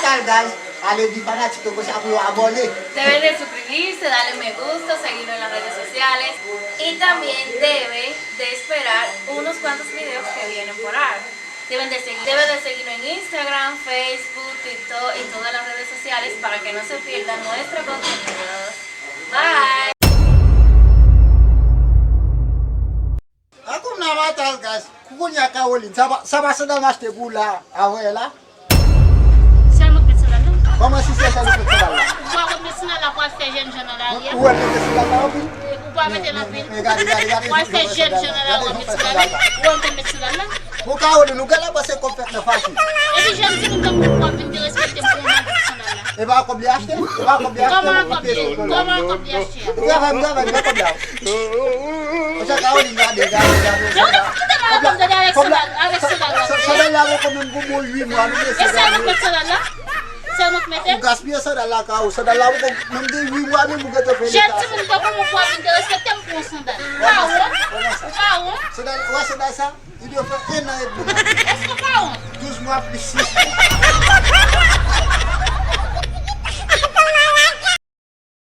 tal, guys? Ale di fanático que se abrió a abonné. Deben de suscribirse, darle me gusta, seguirnos en las redes sociales y también debe de esperar unos cuantos videos que vienen por ahí. Deben de seguirnos en Instagram, Facebook, TikTok y todas las redes sociales para que no se pierdan nuestro contenido. Bye. Acum n-am atal, guys. Cucunia ca Olin. Saba să dau naște gula avuela. Selma personal. Vamos assistir essa luta toda lá. Boa personal la poate fi gen general. O ano que se dá lá, o Boa mete la pin. Gari. Poate fi gen general o personal. Boa mete personal. O ca Olin, nu gala ba se confet na fácil. E de gen sim tam boa mete de respecte pour personal. E va cobliaște? E va cobliaște? Comment copiaste? Gava, vai cobliar. O sea, ca Olin gade. Eu não tô falando de Alex Solar. Să dai la o cum un bumul lui, nu anu E se Selma personal. Selma mete. O gaspia să da la ca o să da la o cum nu de lui, nu mu gata pe. Gen sim tam como boa mete de respecte pour personal. Pau. Să da, o să da sa? Idio fa ena e buna. Est-ce que pau? 12 mois plus 6.